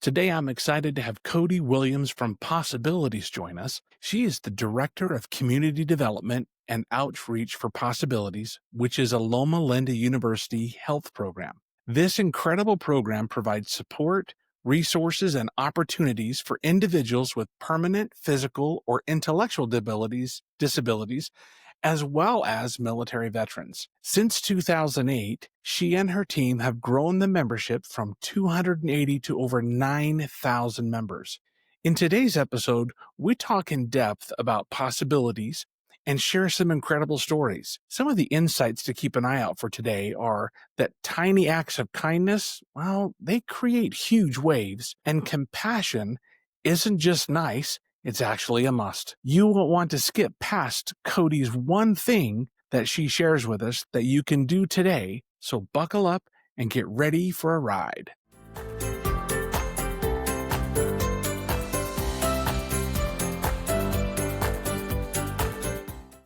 Today, I'm excited to have Cotie Williams from PossAbilities join us. She is the Director of Community Development and Outreach for PossAbilities, which is a Loma Linda University health program. This incredible program provides support, resources, and opportunities for individuals with permanent physical or intellectual disabilities, as well as military veterans. Since 2008, she and her team have grown the membership from 280 to over 9,000 members. In today's episode, we talk in depth about PossAbilities and share some incredible stories. Some of the insights to keep an eye out for today are that tiny acts of kindness, well, they create huge waves, and compassion isn't just nice, it's actually a must. You won't want to skip past Cotie's one thing that she shares with us that you can do today, so buckle up and get ready for a ride.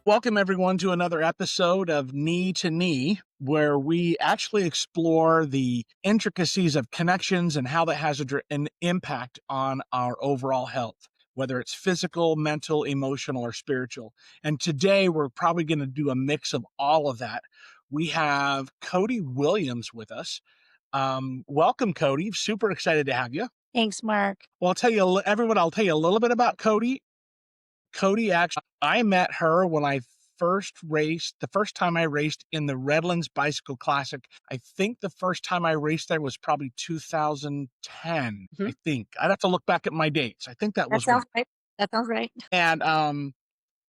Welcome, everyone, to another episode of Knee to Knee, where we actually explore the intricacies of connections and how that has an impact on our overall health, whether it's physical, mental, emotional, or spiritual. And today we're probably going to do a mix of all of that. We have Cotie Williams with us. Welcome, Cotie. Super excited to have you. Thanks, Mark. Well, I'll tell you a little bit about Cotie. Cotie, actually, I met her when I the first time I raced in the Redlands Bicycle Classic. I think the first time I raced there was probably 2010, I think. I'd have to look back at my dates. I think that was sounds right. That sounds right. And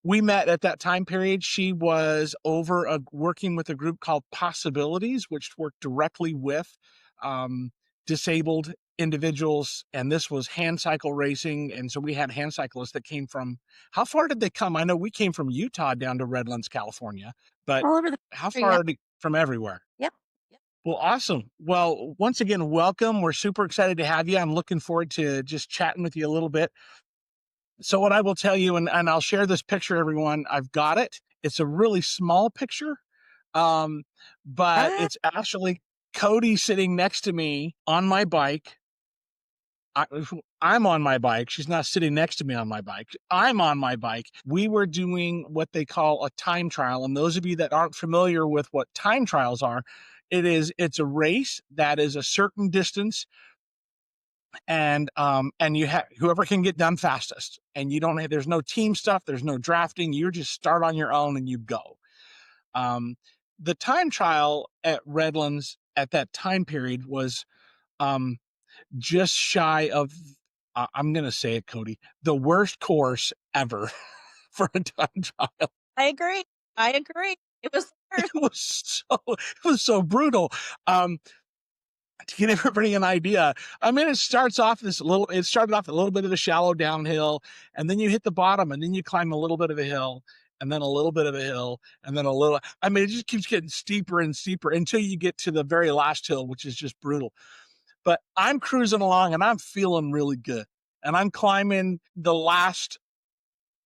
we met at that time period. She was working with a group called PossAbilities, which worked directly with disabled individuals, and this was hand cycle racing. And so we had hand cyclists that came from, how far did they come? I know we came from Utah down to Redlands, California, but all over the how far from everywhere? Yep. Well, awesome. Well, once again, welcome. We're super excited to have you. I'm looking forward to just chatting with you a little bit. So what I will tell you, and I'll share this picture, everyone. I've got it. It's a really small picture, but it's actually Cotie sitting next to me on my bike. I'm on my bike. She's not sitting next to me on my bike. I'm on my bike. We were doing what they call a time trial. And those of you that aren't familiar with what time trials are, it's a race that is a certain distance, and you have whoever can get done fastest. And there's no team stuff. There's no drafting. You just start on your own and you go. The time trial at Redlands at that time period was, just shy of, I'm going to say it, Cotie, the worst course ever for a time trial. I agree. It was so brutal. To get everybody an idea, I mean, it started off a little bit of a shallow downhill, and then you hit the bottom, and then you climb a little bit of a hill, and then a little bit of a hill, and then it just keeps getting steeper and steeper until you get to the very last hill, which is just brutal. But I'm cruising along and I'm feeling really good. And I'm climbing the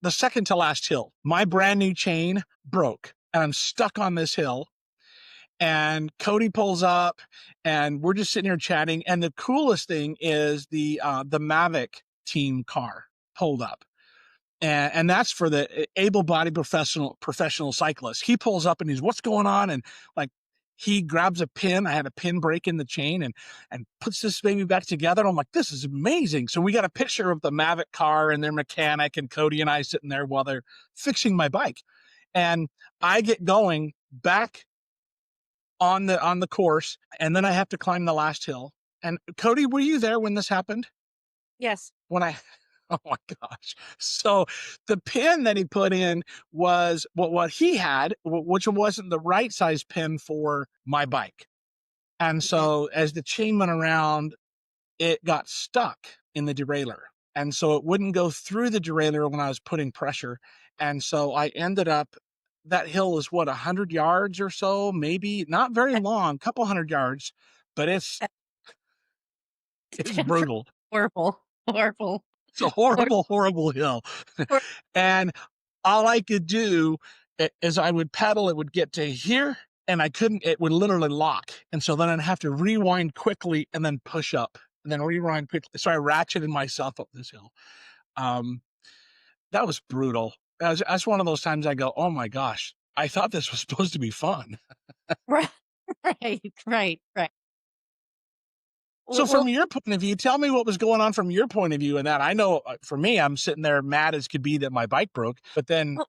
second to last hill. My brand new chain broke and I'm stuck on this hill. And Cotie pulls up and we're just sitting here chatting. And the coolest thing is the Mavic team car pulled up. And that's for the able-bodied professional cyclist. He pulls up and he's, what's going on? And he grabs a pin. I had a pin break in the chain and puts this baby back together. And I'm like, this is amazing. So we got a picture of the Mavic car and their mechanic and Cotie and I sitting there while they're fixing my bike. And I get going back on the course, and then I have to climb the last hill. And Cotie, were you there when this happened? Yes. Oh my gosh. So the pin that he put in was what he had, which wasn't the right size pin for my bike. And so as the chain went around, it got stuck in the derailleur. And so it wouldn't go through the derailleur when I was putting pressure. And so I ended up, that hill is 100 yards or so, maybe not very long, couple 100 yards, but it's brutal. Horrible. It's a horrible hill. And all I could do is I would pedal, it would get to here, and it would literally lock. And so then I'd have to rewind quickly and then push up and then rewind quickly. So I ratcheted myself up this hill. Um, that was brutal. That's one of those times I go, oh my gosh, I thought this was supposed to be fun. Right. Right. So Well, from your point of view, tell me what was going on from your point of view in that. I know for me, I'm sitting there mad as could be that my bike broke, but then well,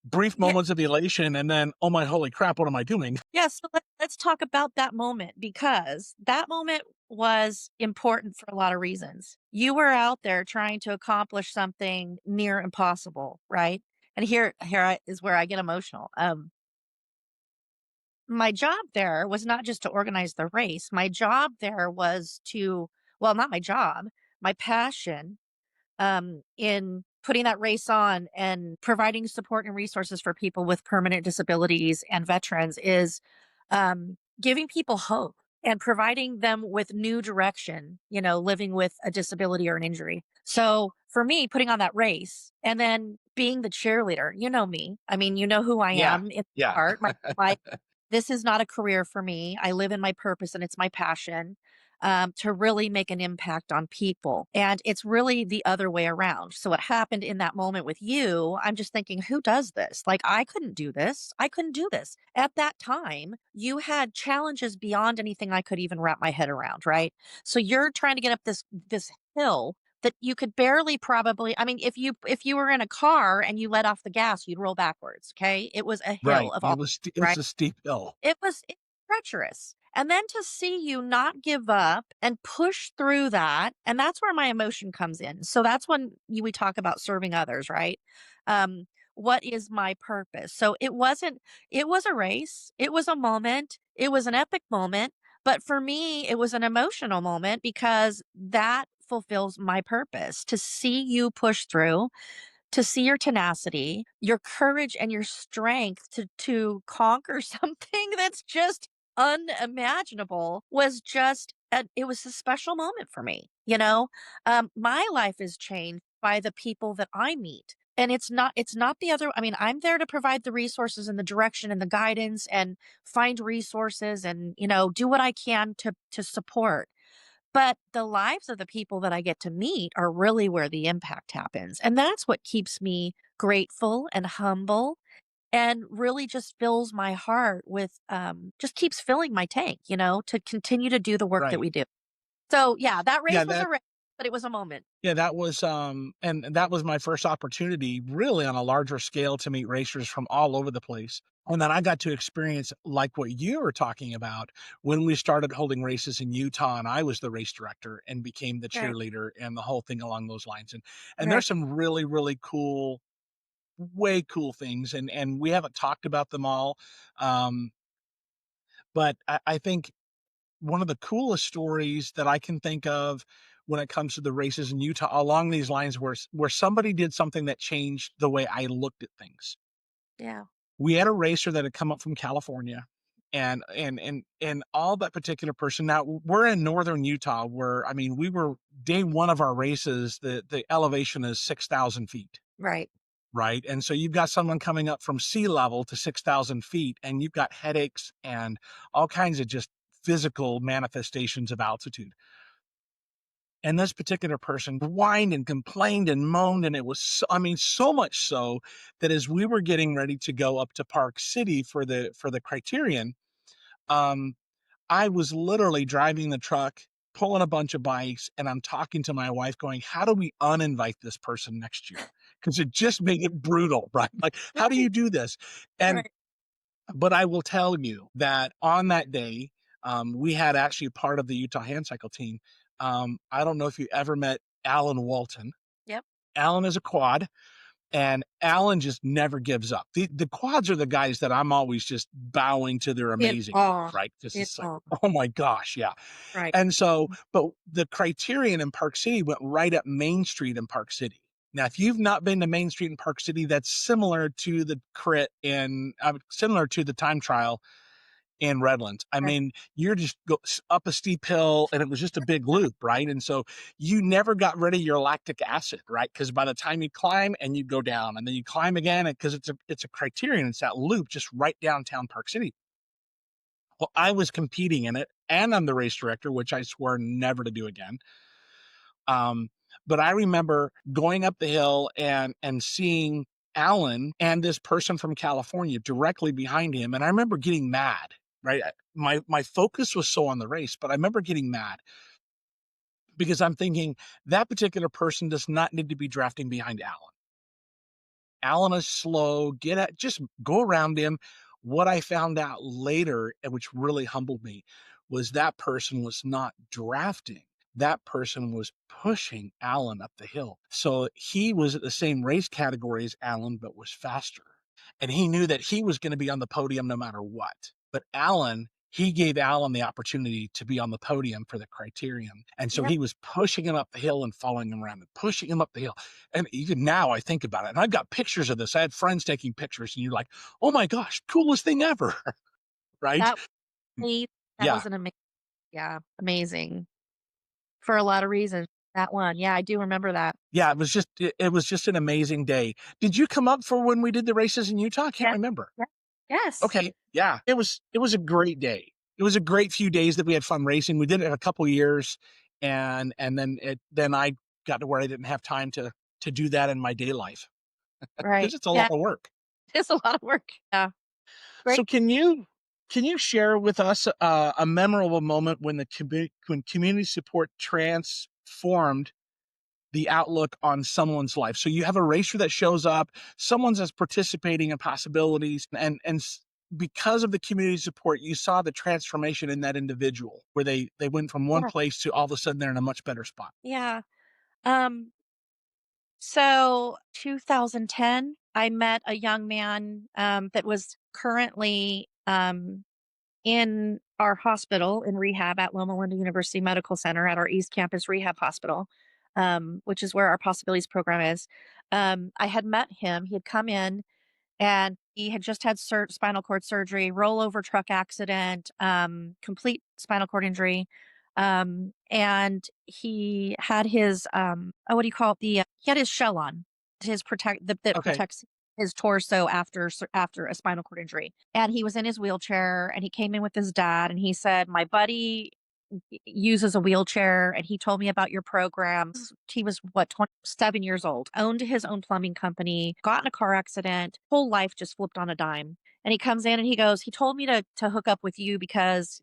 brief yeah, moments of elation and then, oh my holy crap, what am I doing? yeah. So let's talk about that moment because that moment was important for a lot of reasons. You were out there trying to accomplish something near impossible, right? And is where I get emotional. My job there was not just to organize the race. My job there was to, well, not my job, my passion in putting that race on and providing support and resources for people with permanent disabilities and veterans is giving people hope and providing them with new direction, living with a disability or an injury. So for me, putting on that race and then being the cheerleader, you know me. I mean, you know who I Yeah. am in Yeah. heart. My this is not a career for me. I live in my purpose and it's my passion to really make an impact on people. And it's really the other way around. So, what happened in that moment with you, I'm just thinking, who does this? Like, I couldn't do this. I couldn't do this. At that time, you had challenges beyond anything I could even wrap my head around, right? So, you're trying to get up this hill that you could barely probably, I mean, if you were in a car and you let off the gas, you'd roll backwards. Okay. It was a hill Right. of all, It's right? a steep hill. It treacherous. And then to see you not give up and push through that, and that's where my emotion comes in. So that's when we talk about serving others, right? What is my purpose? So it was a race, it was a moment, it was an epic moment. But for me, it was an emotional moment because that fulfills my purpose to see you push through, to see your tenacity, your courage and your strength to conquer something that's just unimaginable was just it was a special moment for me, my life is changed by the people that I meet. And it's not the other, I mean, I'm there to provide the resources and the direction and the guidance and find resources and, do what I can to support, but the lives of the people that I get to meet are really where the impact happens. And that's what keeps me grateful and humble and really just fills my heart with, just keeps filling my tank, to continue to do the work that Right. we do. So, yeah, that Yeah. race was a race, but it was a moment. Yeah, that was, and that was my first opportunity really on a larger scale to meet racers from all over the place. And then I got to experience like what you were talking about when we started holding races in Utah and I was the race director and became the Right. cheerleader and the whole thing along those lines. And Right. there's some really, really cool, way cool things. And we haven't talked about them all. Um, but I think one of the coolest stories that I can think of when it comes to the races in Utah along these lines where somebody did something that changed the way I looked at things. Yeah. We had a racer that had come up from California and all that particular person. Now we're in northern Utah where I mean we were day one of our races, the elevation is 6,000 feet. Right. Right. And so you've got someone coming up from sea level to 6,000 feet, and you've got headaches and all kinds of just physical manifestations of altitude. And this particular person whined and complained and moaned. And it was, I mean, so much so that as we were getting ready to go up to Park City for the criterion, um, I was literally driving the truck, pulling a bunch of bikes, and I'm talking to my wife going, how do we uninvite this person next year? Because it just made it brutal, right? Like, how do Right. you do this? And, Right. but I will tell you that on that day, we had actually part of the Utah hand cycle team. I don't know if you ever met Alan Walton. Yep. Alan is a quad. And Alan just never gives up. The quads are the guys that I'm always just bowing to their In amazing, awe. right? Just In it's like, awe. oh my gosh, yeah. Right. And so, but the criterion in Park City went right up Main Street in Park City. Now, if you've not been to Main Street in Park City, that's similar to the crit and similar to the time trial in Redlands. I Right. mean, you're just go up a steep hill and it was just a big loop, right? And so you never got rid of your lactic acid, right? Because by the time you climb and you go down and then you climb again, because it's a criterion, it's that loop just right downtown Park City. Well, I was competing in it and I'm the race director, which I swore never to do again. Um, but I remember going up the hill and seeing Alan and this person from California directly behind him, and I remember getting mad. Right, my focus was so on the race, but I remember getting mad because I'm thinking that particular person does not need to be drafting behind Alan. Alan is slow. Just go around him. What I found out later, and which really humbled me, was that person was not drafting. That person was pushing Alan up the hill. So he was at the same race category as Alan, but was faster. And he knew that he was going to be on the podium no matter what. But he gave Alan the opportunity to be on the podium for the criterion. And so Yep. he was pushing him up the hill and following him around and pushing him up the hill. And even now I think about it, and I've got pictures of this. I had friends taking pictures, and you're like, oh my gosh, coolest thing ever. Right? That was that Yeah. was an amazing, yeah, amazing for a lot of reasons. That one. Yeah, I do remember that. Yeah. It was just an amazing day. Did you come up for when we did the races in Utah? I can't Yeah. remember. Yeah. Yes. Okay. Yeah. It was a great day. It was a great few days that we had fun racing. We did it in a couple years, and then I got to where I didn't have time to do that in my day life Right. because it's a lot Yeah. of work. It's a lot of work. Yeah. Great. So can you share with us a memorable moment when when community support transformed the outlook on someone's life? So you have a racer that shows up, someone's that's participating in possibilities, because of the community support, you saw the transformation in that individual where they went from one Yeah. place to all of a sudden they're in a much better spot. Yeah. Um, so 2010, I met a young man that was currently in our hospital in rehab at Loma Linda University Medical Center at our East Campus Rehab Hospital, which is where our Possibilities program is. I had met him. He had come in and he had just had spinal cord surgery, rollover truck accident, complete spinal cord injury. And he had his, what do you call it? He had his shell on, that Okay. protects his torso after a spinal cord injury. And he was in his wheelchair and he came in with his dad and he said, my buddy uses a wheelchair and he told me about your programs. He was what, 27 years old, owned his own plumbing company, got in a car accident, whole life just flipped on a dime. And he comes in and he goes, he told me to hook up with you because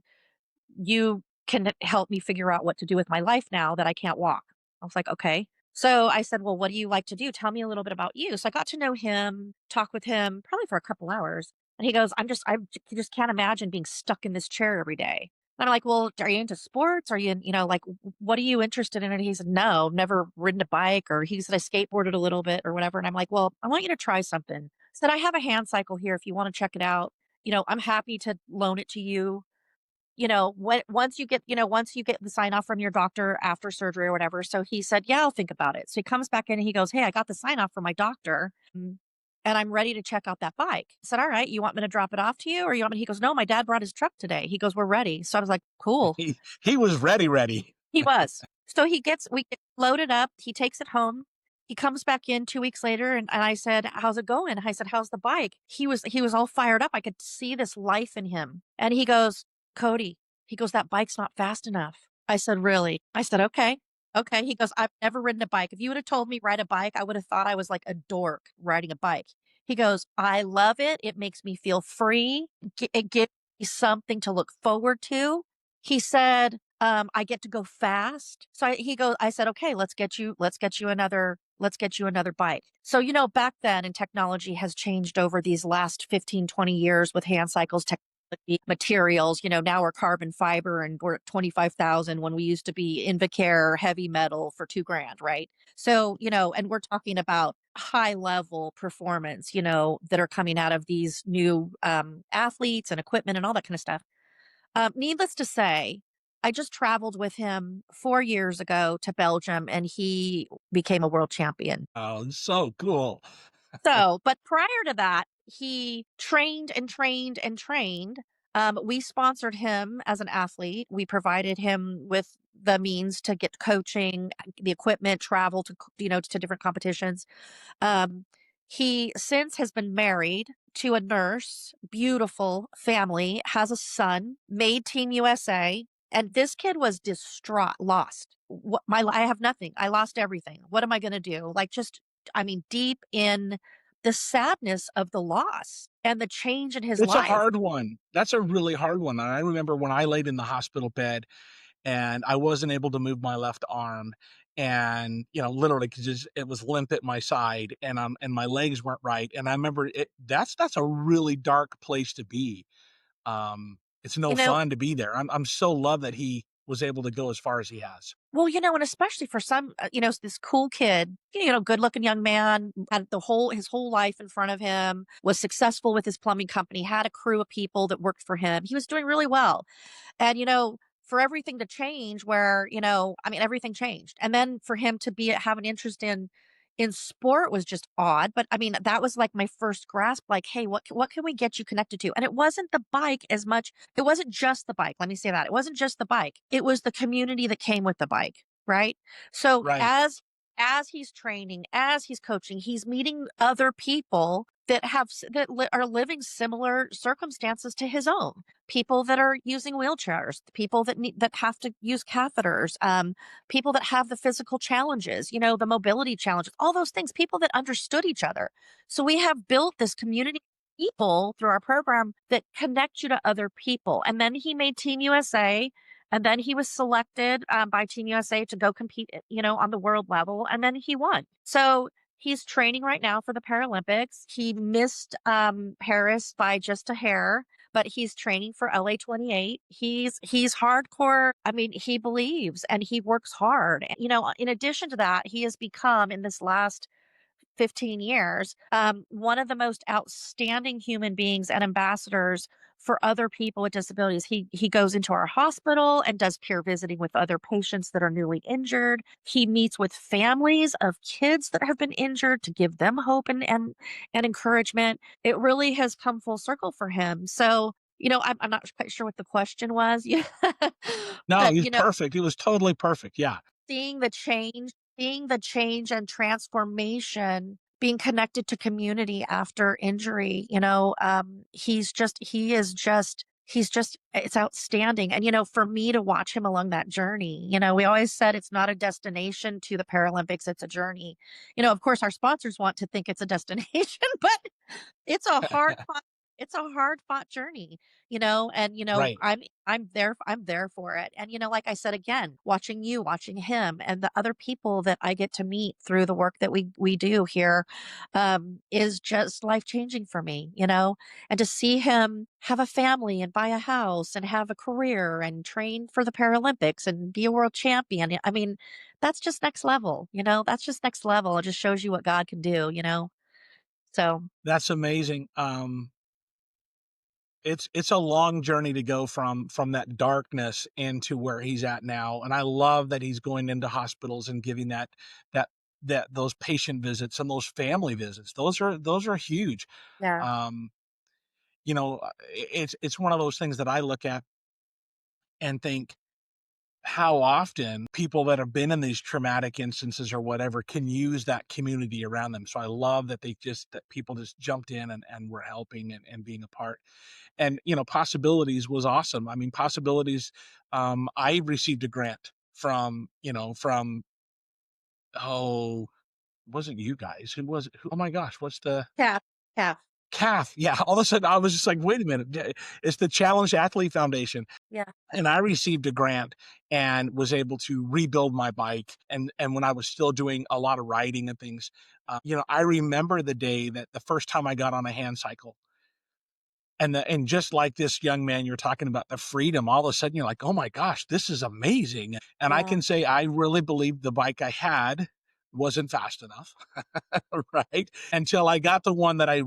you can help me figure out what to do with my life now that I can't walk. I was like, okay. So I said, well, what do you like to do? Tell me a little bit about you. So I got to know him, talk with him probably for a couple hours. And he goes, I just can't imagine being stuck in this chair every day. And I'm like, well, are you into sports? Are you, like, what are you interested in? And he said, no, never ridden a bike. Or he said, I skateboarded a little bit or whatever. And I'm like, well, I want you to try something. I said, I have a hand cycle here if you want to check it out. I'm happy to loan it to you. Once you get the sign off from your doctor after surgery or whatever. So he said, yeah, I'll think about it. So he comes back in and he goes, hey, I got the sign off from my doctor. And I'm ready to check out that bike. I said, all right, you want me to drop it off to you? Or you want me? He goes, no, my dad brought his truck today. He goes, we're ready. So I was like, cool. He was ready. He was. So we get loaded up. He takes it home. He comes back in 2 weeks later and I said, how's it going? I said, how's the bike? He was all fired up. I could see this life in him. And he goes, Cotie, he goes, that bike's not fast enough. I said, really? I said, okay. Okay. He goes, I've never ridden a bike. If you would have told me ride a bike, I would have thought I was like a dork riding a bike. He goes, I love it. It makes me feel free. It gives me something to look forward to. He said, I get to go fast. So I said, okay, let's get you another bike. So, back then, and technology has changed over these last 15, 20 years with hand cycles, materials, now we're carbon fiber and we're at 25,000 when we used to be Invacare heavy metal for $2,000, right? So, and we're talking about high level performance, that are coming out of these new athletes and equipment and all that kind of stuff. Needless to say, I just traveled with him 4 years ago to Belgium and he became a world champion. Oh, so cool. So, but prior to that, he trained and trained and trained. We sponsored him as an athlete. We provided him with the means to get coaching, the equipment, travel to different competitions. Um, he since has been married to a nurse, beautiful family, has a son, made Team USA. And this kid was distraught, lost. I have nothing. I lost everything. What am I going to do? Like, just, I mean, deep in the sadness of the loss and the change in his It's a life. hard one. That's a really hard one. And I remember when I laid in the hospital bed and I wasn't able to move my left arm, and, literally 'cause it was limp at my side, and my legs weren't right. And I remember that's a really dark place to be. It's no You know, fun to be there. I'm so loved that he was able to go as far as he has. well, and especially for some, this cool kid, good looking young man, had his whole life in front of him, was successful with his plumbing company, had a crew of people that worked for him. He was doing really well. And, for everything to change where, I mean, everything changed. And then for him to have an interest in sport was just odd. But I mean, that was like my first grasp, like, hey, what can we get you connected to? And it wasn't the bike as much. It wasn't just the bike. Let me say that. It wasn't just the bike. It was the community that came with the bike. Right. So Right. as he's training, as he's coaching, he's meeting other people that are living similar circumstances to his own. People that are using wheelchairs, people that have to use catheters, people that have the physical challenges, the mobility challenges, all those things, people that understood each other. So we have built this community of people through our program that connect you to other people. And then he made Team USA, and then he was selected by Team USA to go compete, on the world level, and then he won. So he's training right now for the Paralympics. He missed Paris by just a hair, but he's training for LA 28. He's hardcore. I mean, he believes and he works hard. In addition to that, he has become in this last 15 years, one of the most outstanding human beings and ambassadors for other people with disabilities. He goes into our hospital and does peer visiting with other patients that are newly injured. He meets with families of kids that have been injured to give them hope and encouragement. It really has come full circle for him. So, I'm not quite sure what the question was. Yeah. No, But, he's perfect. He was totally perfect. Yeah. seeing the change and transformation, being connected to community after injury, it's outstanding. And, for me to watch him along that journey, we always said it's not a destination to the Paralympics, it's a journey. Of course, our sponsors want to think it's a destination, but it's a hard fought journey, and Right. I'm there for it. And like I said again, watching him and the other people that I get to meet through the work that we do here is just life-changing for me, and to see him have a family and buy a house and have a career and train for the Paralympics and be a world champion. I mean, that's just next level, that's just next level. It just shows you what God can do. So That's amazing. It's a long journey to go from that darkness into where he's at now, and I love that he's going into hospitals and giving that those patient visits and those family visits. Those are huge. yeah. Um, it's one of those things that I look at and think how often people that have been in these traumatic instances or whatever can use that community around them. So I love that that people just jumped in and were helping and being a part. And, PossAbilities was awesome. I mean, PossAbilities, I received a grant from, oh, it wasn't you guys. Who was it? Oh my gosh, what's the Yeah. Yeah. CAF? Yeah. All of a sudden I was just like, wait a minute. It's the Challenge Athlete Foundation. Yeah. And I received a grant and was able to rebuild my bike. And when I was still doing a lot of riding and things, I remember the day that the first time I got on a hand cycle, and just like this young man you're talking about, the freedom, all of a sudden you're like, oh my gosh, this is amazing. And I Yeah. can say I really believe the bike I had wasn't fast enough. Right, until I got the one that I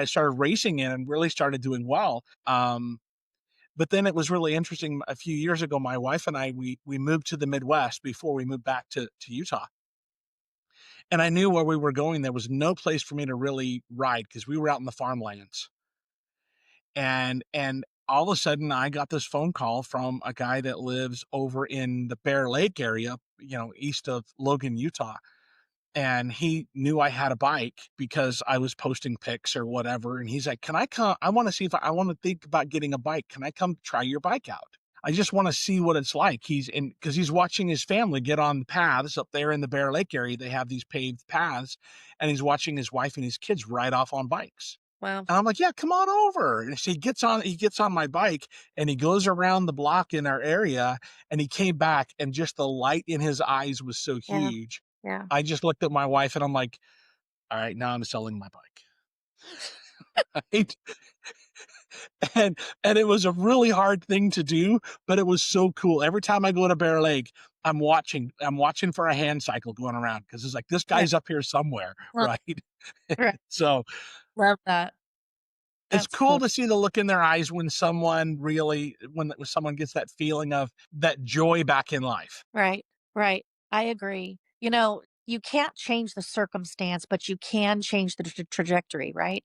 started racing in and really started doing well. But then it was really interesting. A few years ago, my wife and I, we moved to the Midwest before we moved back to Utah. And I knew where we were going, there was no place for me to really ride because we were out in the farmlands. And all of a sudden I got this phone call from a guy that lives over in the Bear Lake area, east of Logan, Utah. And he knew I had a bike because I was posting pics or whatever. And he's like, can I come? I want to see if I want to think about getting a bike. Can I come try your bike out? I just want to see what it's like. He's in because he's watching his family get on the paths up there in the Bear Lake area. They have these paved paths, and he's watching his wife and his kids ride off on bikes. Well, And I'm like, yeah, come on over. And so he gets on my bike and he goes around the block in our area, and he came back and just the light in his eyes was so yeah, huge. yeah. I just looked at my wife and I'm like, all right, now I'm selling my bike. Right? And it was a really hard thing to do, but it was so cool. Every time I go to Bear Lake, I'm watching for a hand cycle going around because it's like this Right. guy's up here somewhere, Well, right? right. So Love that. it's That's cool cool. to see the look in their eyes when someone gets that feeling of that joy back in life. Right, right. I agree. You can't change the circumstance, but you can change the trajectory, right?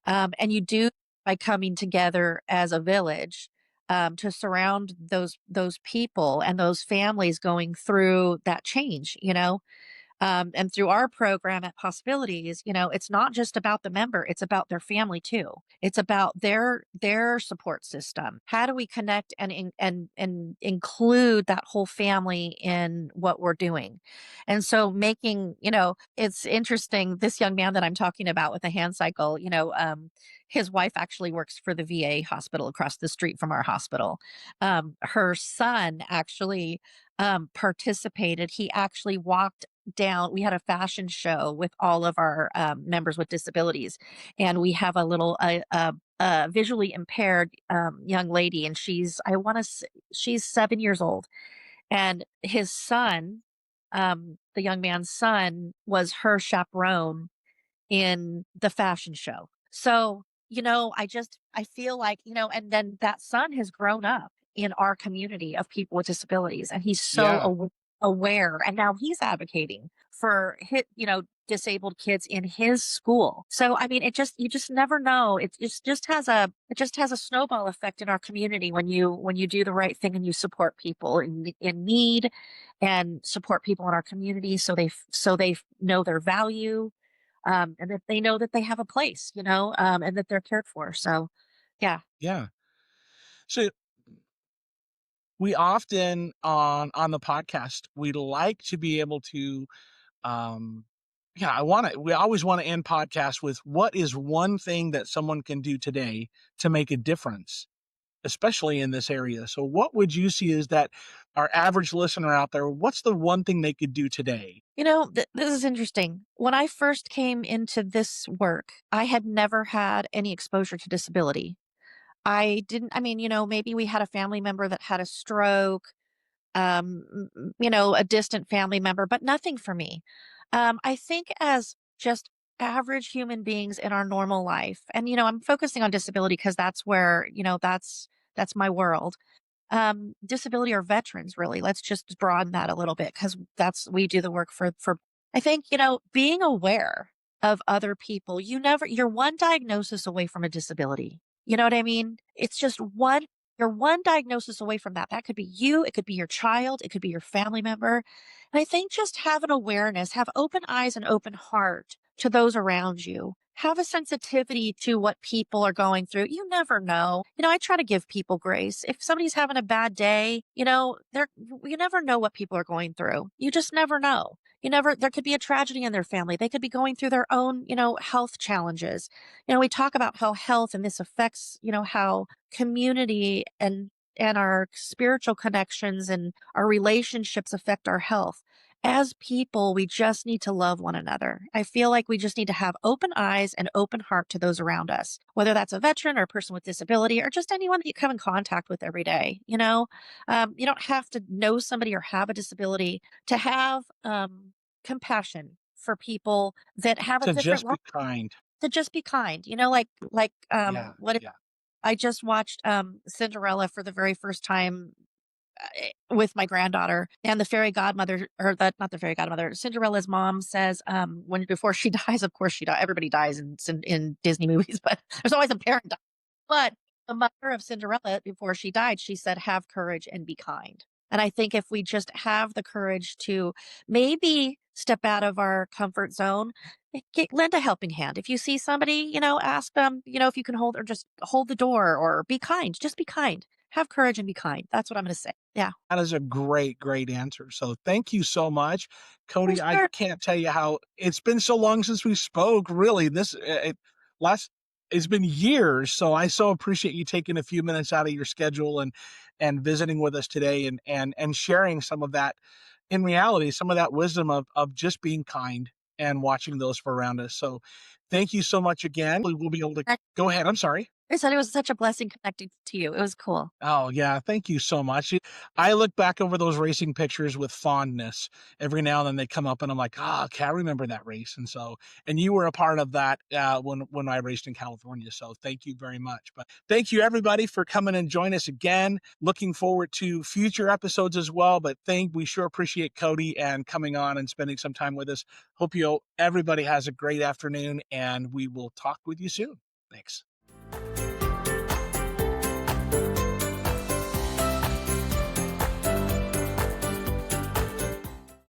And you do by coming together as a village to surround those people and those families going through that change. And through our program at Possibilities, it's not just about the member, it's about their family too. It's about their support system. How do we connect and include that whole family in what we're doing? And so it's interesting, this young man that I'm talking about with the hand cycle, his wife actually works for the VA hospital across the street from our hospital. Her son actually participated. He actually walked down. We had a fashion show with all of our members with disabilities, and we have a visually impaired young lady, and she's 7 years old, and his son, the young man's son, was her chaperone in the fashion show. So, I feel like, and then that son has grown up in our community of people with disabilities, and he's so Yeah, aware, and now he's advocating for disabled kids in his school. So, I mean, you just never know. It just has a snowball effect in our community when you do the right thing and you support people in need and support people in our community so they know their value, and that they know that they have a place, and that they're cared for. So, yeah, yeah. So we often on the podcast, we like to be able to um yeah, we always want to end podcasts with what is one thing that someone can do today to make a difference, especially in this area. So what would you see is that our average listener out there, what's the one thing they could do today? this is interesting. When I first came into this work, I had never had any exposure to disability. I didn't. I mean, maybe we had a family member that had a stroke, a distant family member, but nothing for me. I think as just average human beings in our normal life, and I'm focusing on disability because that's where that's my world. Disability or veterans, really. Let's just broaden that a little bit because we do the work for. I think being aware of other people. You're one diagnosis away from a disability. You know what I mean? It's just one. You're one diagnosis away from that. That could be you. It could be your child. It could be your family member. And I think just have an awareness, have open eyes and open heart to those around you. Have a sensitivity to what people are going through. You never know. I try to give people grace. If somebody's having a bad day, you never know what people are going through. You just never know. There could be a tragedy in their family. They could be going through their own, health challenges. We talk about how health and this affects, how community and our spiritual connections and our relationships affect our health. As people, we just need to love one another. I feel like we just need to have open eyes and open heart to those around us, whether that's a veteran or a person with disability or just anyone that you come in contact with every day. You don't have to know somebody or have a disability to have compassion for people that have a To different just life. be kind. To just be kind, Yeah, what yeah. I just watched Cinderella for the very first time with my granddaughter, and the fairy godmother, or that not the fairy godmother, Cinderella's mom says, when before she dies, of course she dies. Everybody dies in Disney movies, but there's always a parent die. But the mother of Cinderella, before she died, she said, "Have courage and be kind." And I think if we just have the courage to maybe step out of our comfort zone, lend a helping hand. If you see somebody, ask them, if you can hold or just hold the door or be kind. Just be kind. have courage and be kind. That's what I'm going to say. Yeah. That is a great, great answer. So thank you so much, For Cotie. I sure. can't tell you how it's been so long since we spoke. Really, last it's been years. So I so appreciate you taking a few minutes out of your schedule and visiting with us today and sharing some of that, in reality, some of that wisdom of just being kind and watching those for around us. So thank you so much again. We'll be able to go ahead. I'm sorry. I said it was such a blessing connecting to you. It was cool. Oh, yeah. Thank you so much. I look back over those racing pictures with fondness. Every now and then they come up and I'm like, oh, okay, I remember that race. And you were a part of that when I raced in California. So thank you very much. But thank you everybody for coming and join us again. Looking forward to future episodes as well. But we sure appreciate Cotie and coming on and spending some time with us. Hope everybody has a great afternoon and we will talk with you soon. Thanks.